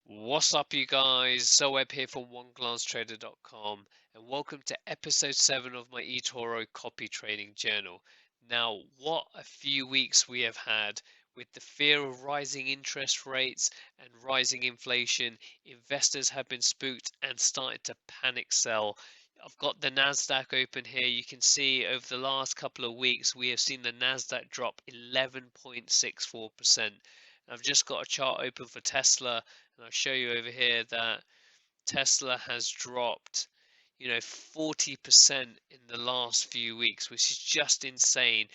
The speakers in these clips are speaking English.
What's up, you guys? Zoeb here from OneGlanceTrader.com, and welcome to episode 7 of my eToro copy trading journal. Now, what a few weeks we have had with the fear of rising interest rates and rising inflation. Investors have been spooked and started to panic sell. I've got the Nasdaq open here. You can see over the last couple of weeks we have seen the Nasdaq drop 11.64%. I've just got a chart open for Tesla, and I'll show you over here that Tesla has dropped, 40% in the last few weeks, which is just insane.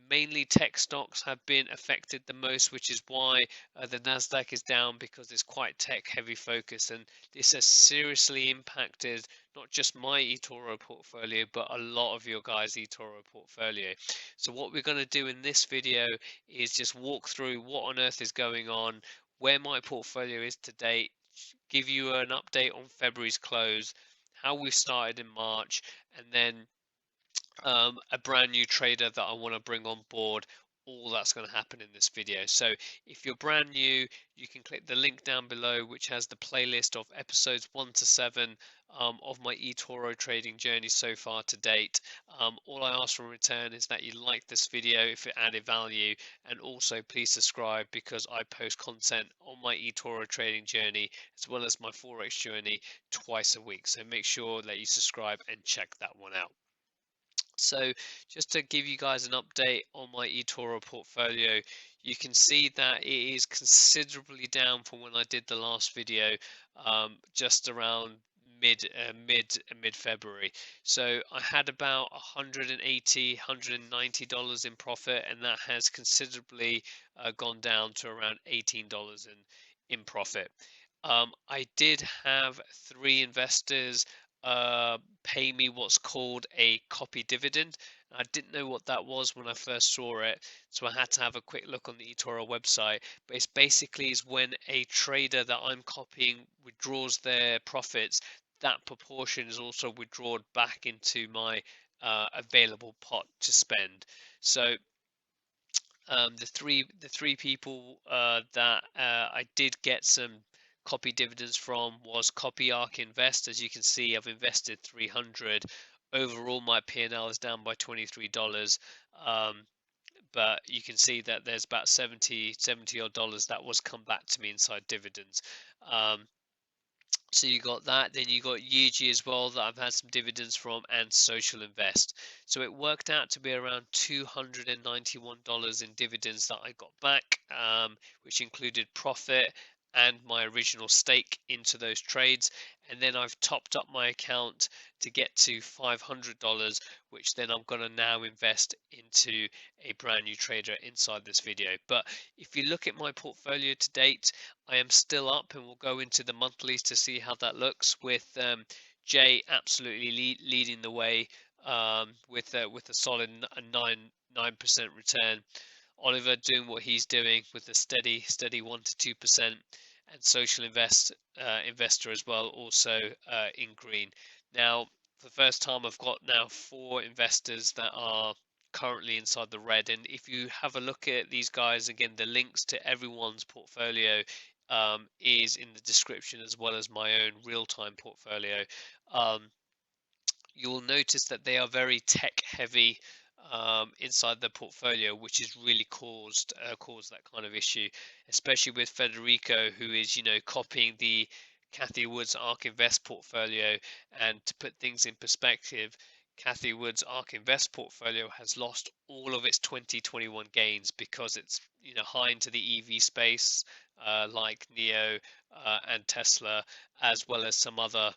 Mainly tech stocks have been affected the most, which is why the Nasdaq is down, because it's quite tech heavy focus, and this has seriously impacted not just my eToro portfolio, but a lot of your guys' eToro portfolio. So what we're going to do in this video is just walk through what on earth is going on, where my portfolio is to date, give you an update on February's close, how we started in March, and then a brand new trader that I want to bring on board. All that's going to happen in this video. So if you're brand new, you can click the link down below, which has the playlist of episodes 1 to 7 of my eToro trading journey so far to date. All I ask in return is that you like this video if it added value, and also please subscribe, because I post content on my eToro trading journey as well as my Forex journey twice a week. So make sure that you subscribe and check that one out. So just to give you guys an update on my eToro portfolio, you can see that it is considerably down from when I did the last video, just around mid February. So I had about 180 $190 in profit, and that has considerably gone down to around $18 in profit. I did have 3 investors pay me what's called a copy dividend. I didn't know what that was when I first saw it, so I had to have a quick look on the eToro website. But it's basically is when a trader that I'm copying withdraws their profits, that proportion is also withdrawn back into my available pot to spend. So the three people that I did get some copy dividends from was Copy Arc Invest. As you can see, I've invested 300. Overall, my P&L is down by $23. But you can see that there's about 70 odd dollars that was come back to me inside dividends. So you got that, then you got Yuji as well that I've had some dividends from, and Social Invest. So it worked out to be around $291 in dividends that I got back, which included profit and my original stake into those trades. And then I've topped up my account to get to $500, which then I'm going to now invest into a brand new trader inside this video. But if you look at my portfolio to date, I am still up, and we'll go into the monthlies to see how that looks, with Jay absolutely leading the way with a solid 9% return. Oliver doing what he's doing with a steady 1 to 2%, and Social Investor as well, also in green. Now, for the first time, I've got now 4 investors that are currently inside the red. And if you have a look at these guys, again, the links to everyone's portfolio is in the description, as well as my own real-time portfolio. You'll notice that they are very tech heavy inside the portfolio, which has really caused that kind of issue, especially with Federico, who is copying the Kathy Woods ARK Invest portfolio. And to put things in perspective, Kathy Woods ARK Invest portfolio has lost all of its 2021 gains, because it's high into the EV space, like NIO and Tesla, as well as some other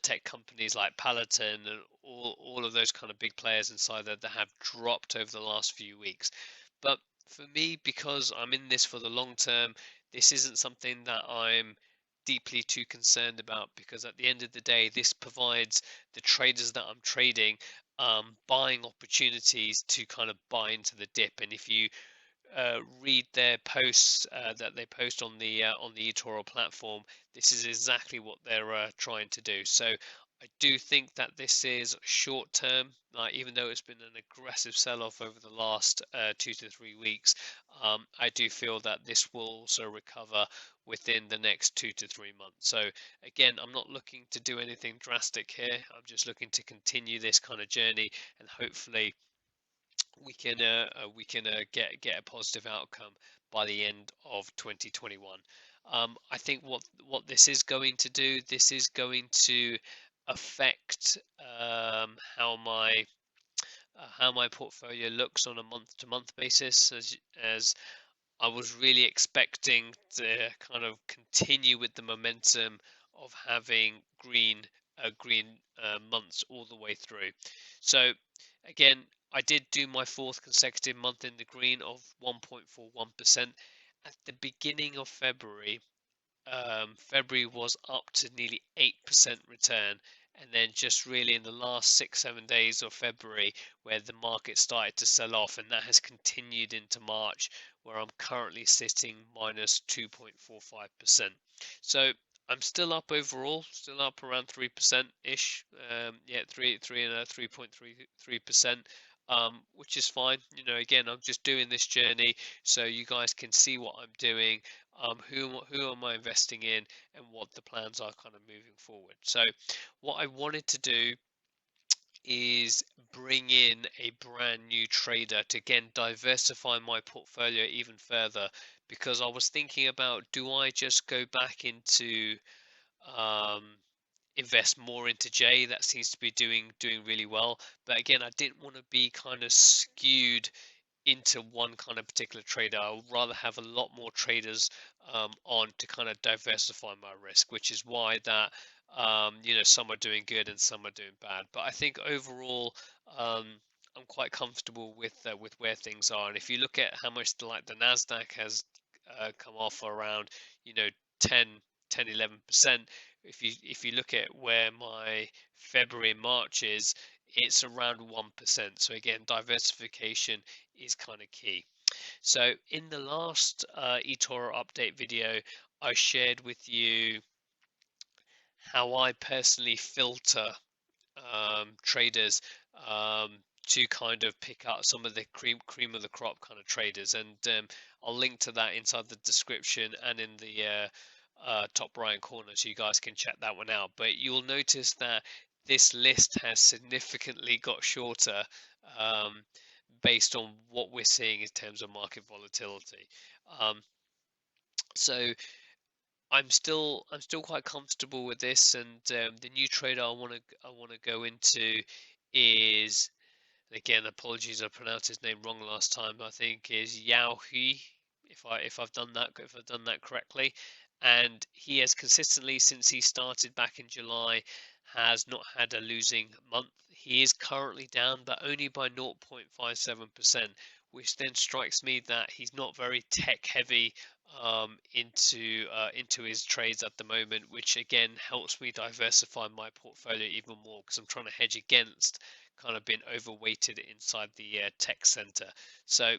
tech companies like Peloton, and all of those kind of big players inside there that have dropped over the last few weeks. But for me, because I'm in this for the long term, this isn't something that I'm deeply too concerned about, because at the end of the day, this provides the traders that I'm trading buying opportunities to kind of buy into the dip. And if you read their posts that they post on the eToro platform, this is exactly what they're trying to do. So I do think that this is short term, like even though it's been an aggressive sell-off over the last 2 to 3 weeks. I do feel that this will also recover within the next 2 to 3 months. So again, I'm not looking to do anything drastic here. I'm just looking to continue this kind of journey, and hopefully we can get a positive outcome by the end of 2021. I think what this is going to do, this is going to affect how my portfolio looks on a month-to-month basis, as I was really expecting to kind of continue with the momentum of having green months all the way through. So again, I did do my fourth consecutive month in the green of 1.41%. At the beginning of February, February was up to nearly 8% return. And then just really in the last 6, 7 days of February, where the market started to sell off, and that has continued into March, where I'm currently sitting minus 2.45%. So I'm still up overall, still up around 3% ish. Yeah, 3.33%. Which is fine. Again, I'm just doing this journey so you guys can see what I'm doing, who am I investing in, and what the plans are kind of moving forward. So what I wanted to do is bring in a brand new trader to again diversify my portfolio even further, because I was thinking about, do I just go back into um, invest more into J? That seems to be doing really well, but again, I didn't want to be kind of skewed into one kind of particular trader. I would rather have a lot more traders on to kind of diversify my risk, which is why that some are doing good and some are doing bad. But I think overall, um, I'm quite comfortable with where things are. And if you look at how much like the Nasdaq has come off around, you know, 10, 11%. If you look at where my February and March is, it's around 1%. So again, diversification is kind of key. So in the last eToro update video, I shared with you how I personally filter traders to kind of pick out some of the cream of the crop kind of traders, and I'll link to that inside the description and in the top right corner, so you guys can check that one out. But you'll notice that this list has significantly got shorter, um, based on what we're seeing in terms of market volatility. Um, so I'm still quite comfortable with this, and the new trader I want to go into is, again, apologies, I pronounced his name wrong last time. I think is Yao Hui, if I've done that correctly. And he has consistently, since he started back in July, has not had a losing month. He is currently down, but only by 0.57%, which then strikes me that he's not very tech heavy into his trades at the moment, which again helps me diversify my portfolio even more, because I'm trying to hedge against kind of being overweighted inside the tech center. So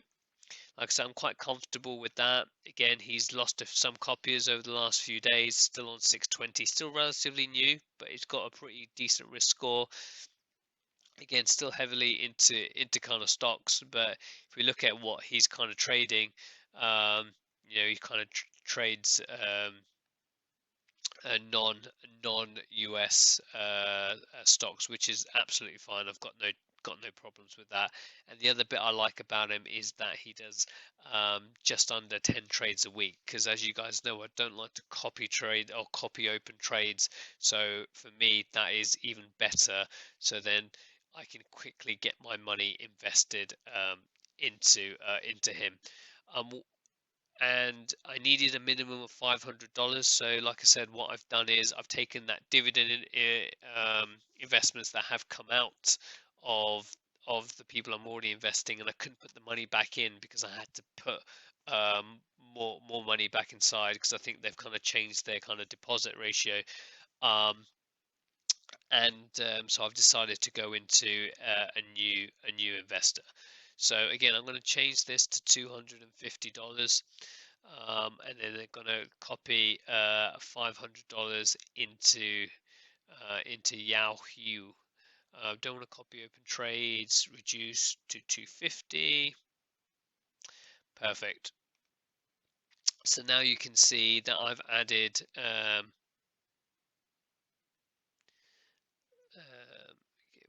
like I said, I'm quite comfortable with that. Again, he's lost some copiers over the last few days, still on 620, still relatively new, but he's got a pretty decent risk score. Again, still heavily into kind of stocks, but if we look at what he's kind of trading, um, he kind of trades non US stocks, which is absolutely fine. I've got no problems with that. And the other bit I like about him is that he does just under 10 trades a week, because as you guys know, I don't like to copy trade or copy open trades. So for me, that is even better. So then I can quickly get my money invested into him. Um, and I needed a minimum of $500. So, like I said, what I've done is I've taken that dividend investments that have come out of the people I'm already investing, and I couldn't put the money back in because I had to put more money back inside, because I think they've kind of changed their kind of deposit ratio. Um, and so I've decided to go into a new investor. So again, I'm going to change this to $250, and then they're going to copy $500 into into Yahoo. Don't want to copy open trades, reduce to 250. Perfect. So now you can see that I've added get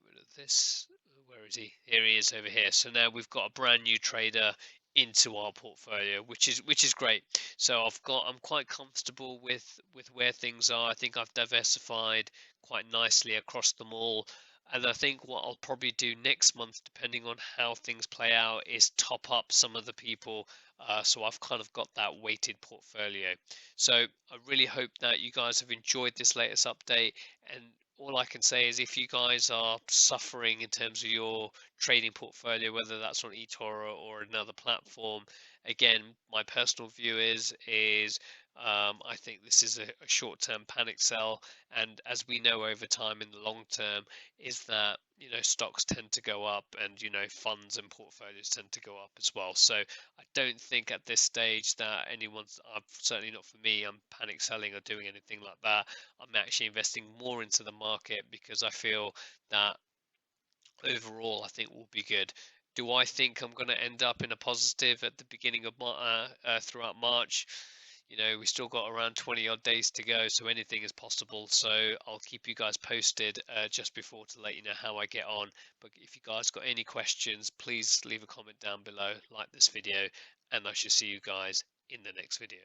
rid of this. Where is he? Here he is over here. So now we've got a brand new trader into our portfolio, which is great. So I'm quite comfortable with where things are. I think I've diversified quite nicely across them all. And I think what I'll probably do next month, depending on how things play out, is top up some of the people. So I've kind of got that weighted portfolio. So I really hope that you guys have enjoyed this latest update. And all I can say is if you guys are suffering in terms of your trading portfolio, whether that's on eToro or another platform, again, my personal view is I think this is a short-term panic sell, and as we know over time in the long term, is that stocks tend to go up, and funds and portfolios tend to go up as well. So I don't think at this stage that anyone's, certainly not for me, I'm panic selling or doing anything like that. I'm actually investing more into the market because I feel that overall I think will be good. Do I think I'm going to end up in a positive at the beginning of throughout March? We still got around 20 odd days to go, so anything is possible. So I'll keep you guys posted just before to let you know how I get on. But if you guys got any questions, please leave a comment down below, like this video, and I shall see you guys in the next video.